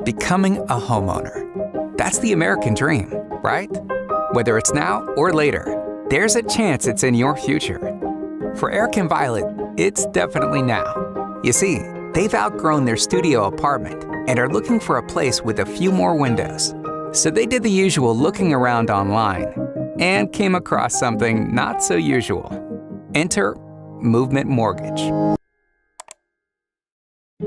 becoming a homeowner. That's the American dream, right? Whether it's now or later, there's a chance it's in your future. For Eric and Violet, it's definitely now. You see, they've outgrown their studio apartment and are looking for a place with a few more windows. So they did the usual looking around online and came across something not so usual. Enter Movement Mortgage.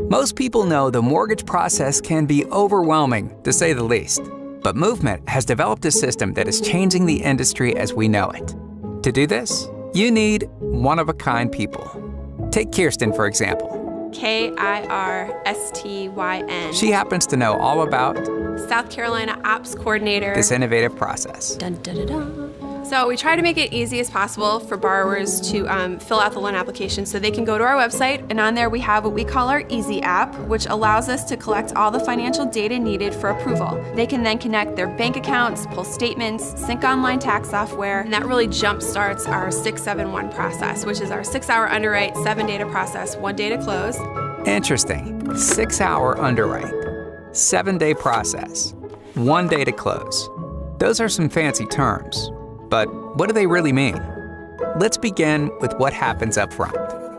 Most people know the mortgage process can be overwhelming, to say the least. But Movement has developed a system that is changing the industry as we know it. To do this, you need one-of-a-kind people. Take Kirsten, for example. Kirstyn. She happens to know all about South Carolina Ops Coordinator. This innovative process. Dun, dun, dun, dun. So we try to make it easy as possible for borrowers to fill out the loan application so they can go to our website, and on there we have what we call our Easy app, which allows us to collect all the financial data needed for approval. They can then connect their bank accounts, pull statements, sync online tax software, and that really jumpstarts our 671 process, which is our 6-hour underwrite, 7-day to process, 1 day to close. Interesting. 6-hour underwrite, 7-day process, 1 day to close. Those are some fancy terms. But what do they really mean? Let's begin with what happens up front.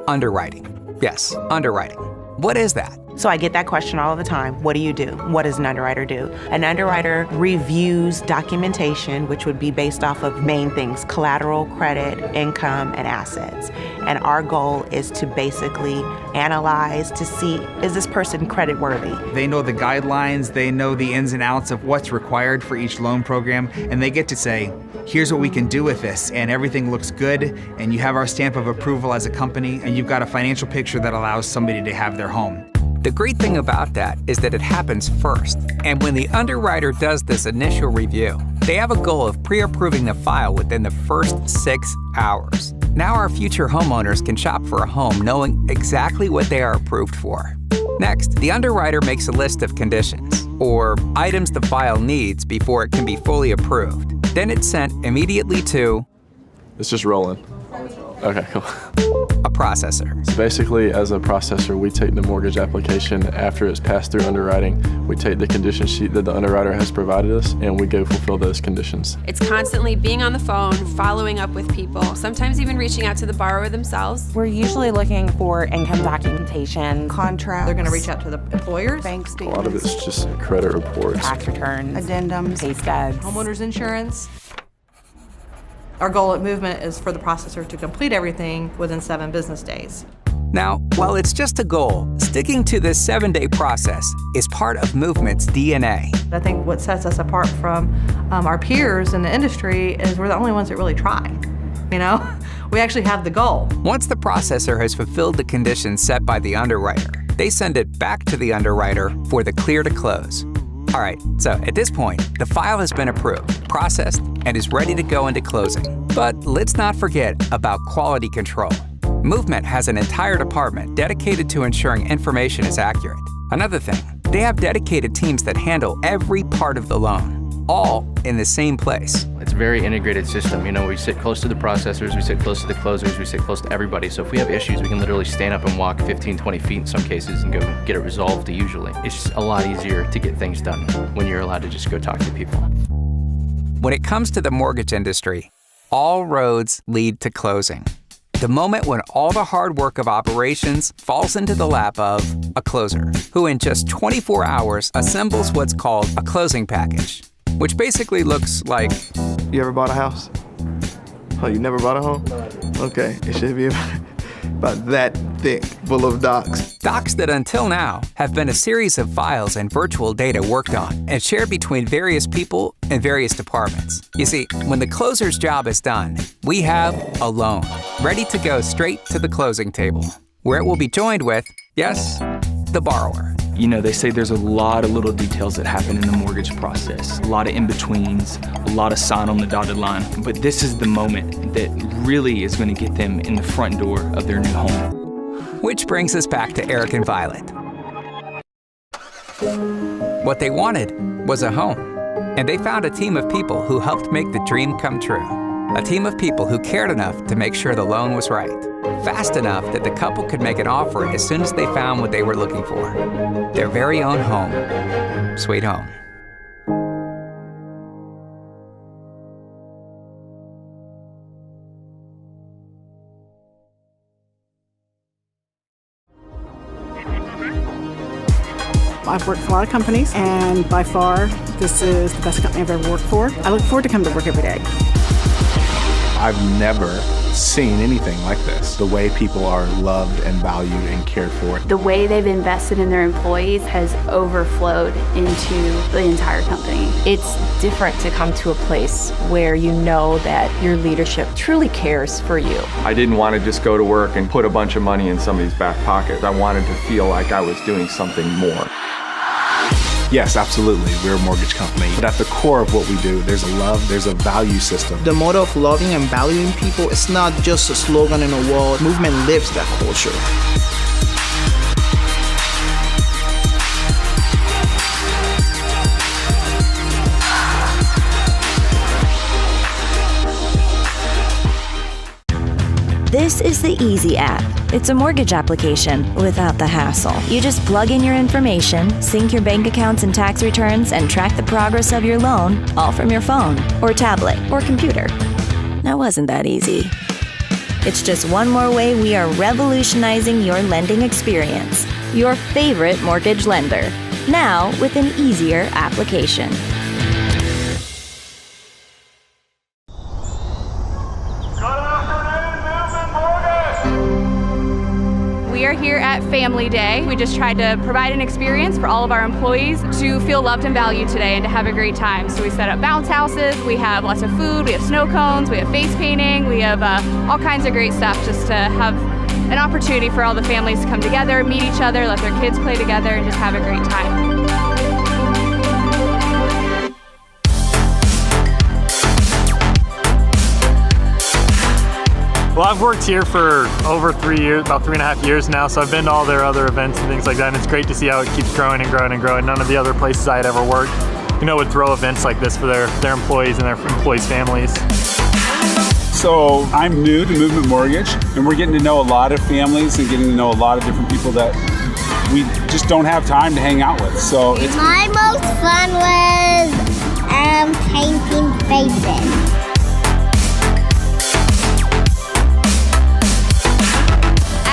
Underwriting. Yes, underwriting. What is that? So I get that question all the time. What do you do? What does an underwriter do? An underwriter reviews documentation, which would be based off of main things: collateral, credit, income, and assets. And our goal is to basically analyze to see, is this person creditworthy? They know the guidelines, they know the ins and outs of what's required for each loan program, and they get to say, here's what we can do with this, and everything looks good, and you have our stamp of approval as a company, and you've got a financial picture that allows somebody to have their home. The great thing about that is that it happens first. And when the underwriter does this initial review, they have a goal of pre-approving the file within the first 6 hours. Now our future homeowners can shop for a home knowing exactly what they are approved for. Next, the underwriter makes a list of conditions, or items the file needs before it can be fully approved. Then it's sent immediately to... It's just rolling. Okay, cool. A processor. So basically, as a processor, we take the mortgage application after it's passed through underwriting. We take the condition sheet that the underwriter has provided us, and we go fulfill those conditions. It's constantly being on the phone, following up with people, sometimes even reaching out to the borrower themselves. We're usually looking for income documentation, contracts. They're going to reach out to the employers. Bank A statements. lot of it's just credit reports. tax returns, Addendums. pay stubs. Homeowners insurance. Our goal at Movement is for the processor to complete everything within 7 business days. Now, while it's just a goal, sticking to this 7-day process is part of Movement's DNA. I think what sets us apart from our peers in the industry is we're the only ones that really try. You know, we actually have the goal. Once the processor has fulfilled the conditions set by the underwriter, they send it back to the underwriter for the clear to close. All right, so at this point, the file has been approved, processed, and is ready to go into closing. But let's not forget about quality control. Movement has an entire department dedicated to ensuring information is accurate. Another thing, they have dedicated teams that handle every part of the loan, all in the same place. It's a very integrated system. You know, we sit close to the processors, we sit close to the closers, we sit close to everybody. So if we have issues, we can literally stand up and walk 15, 20 feet in some cases and go get it resolved usually. It's just a lot easier to get things done when you're allowed to just go talk to people. When it comes to the mortgage industry, all roads lead to closing. The moment when all the hard work of operations falls into the lap of a closer, who in just 24 hours assembles what's called a closing package, which basically looks like... You ever bought a house? Oh, you never bought a home? Okay, it should be about that thick, full of docs. Docs that until now have been a series of files and virtual data worked on and shared between various people and various departments. You see, when the closer's job is done, we have a loan, ready to go straight to the closing table, where it will be joined with, yes, the borrower. You know, they say there's a lot of little details that happen in the mortgage process, a lot of in-betweens, a lot of sign on the dotted line. But this is the moment that really is going to get them in the front door of their new home. Which brings us back to Eric and Violet. What they wanted was a home, and they found a team of people who helped make the dream come true. A team of people who cared enough to make sure the loan was right. fast enough that the couple could make an offer as soon as they found what they were looking for. Their very own home. Sweet home. I've worked for a lot of companies, and by far, this is the best company I've ever worked for. I look forward to coming to work every day. I've never seen anything like this. The way people are loved and valued and cared for. The way they've invested in their employees has overflowed into the entire company. It's different to come to a place where you know that your leadership truly cares for you. I didn't want to just go to work and put a bunch of money in somebody's back pocket. I wanted to feel like I was doing something more. Yes, absolutely, we're a mortgage company. But at the core of what we do, there's a love, there's a value system. The motto of loving and valuing people is not just a slogan in a wall. Movement lives that culture. This is the Easy app. It's a mortgage application without the hassle. You just plug in your information, sync your bank accounts and tax returns, and track the progress of your loan, all from your phone, or tablet, or computer. Now, wasn't that easy? It's just one more way we are revolutionizing your lending experience. Your favorite mortgage lender. Now with an easier application. We are here at Family Day. We just tried to provide an experience for all of our employees to feel loved and valued today and to have a great time. So we set up bounce houses, we have lots of food, we have snow cones, we have face painting, we have all kinds of great stuff just to have an opportunity for all the families to come together, meet each other, let their kids play together, and just have a great time. Well, I've worked here for over 3 years, about 3.5 years now, so I've been to all their other events and things like that, and it's great to see how it keeps growing and growing and growing. None of the other places I had ever worked, would throw events like this for their employees and their employees' families. So I'm new to Movement Mortgage, and we're getting to know a lot of families and getting to know a lot of different people that we just don't have time to hang out with. So my most fun was painting faces.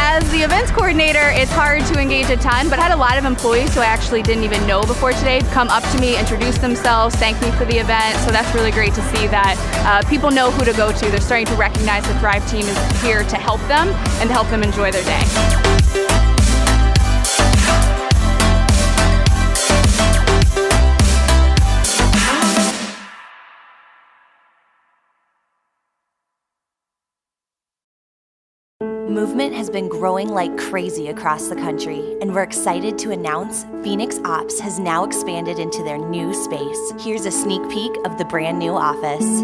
As the events coordinator, it's hard to engage a ton, but I had a lot of employees who I actually didn't even know before today come up to me, introduce themselves, thank me for the event. So that's really great to see that people know who to go to. They're starting to recognize the Thrive team is here to help them and to help them enjoy their day. Movement has been growing like crazy across the country, and we're excited to announce Phoenix Ops has now expanded into their new space. Here's a sneak peek of the brand new office.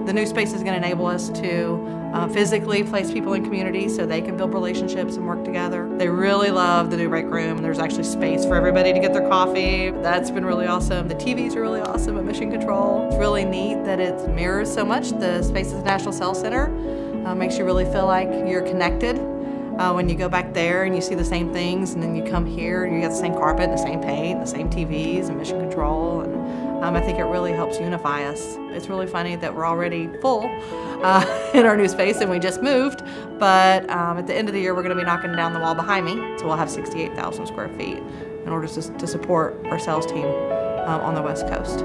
The new space is going to enable us to physically place people in communities so they can build relationships and work together. They really love the new break room. There's actually space for everybody to get their coffee. That's been really awesome. The TVs are really awesome at Mission Control. It's really neat that it mirrors so much the space at the National Sales Center. Makes you really feel like you're connected. When you go back there and you see the same things, and then you come here and you got the same carpet, and the same paint, and the same TVs and Mission Control, and I think it really helps unify us. It's really funny that we're already full in our new space and we just moved, but at the end of the year we're going to be knocking down the wall behind me, so we'll have 68,000 square feet in order to support our sales team on the West Coast.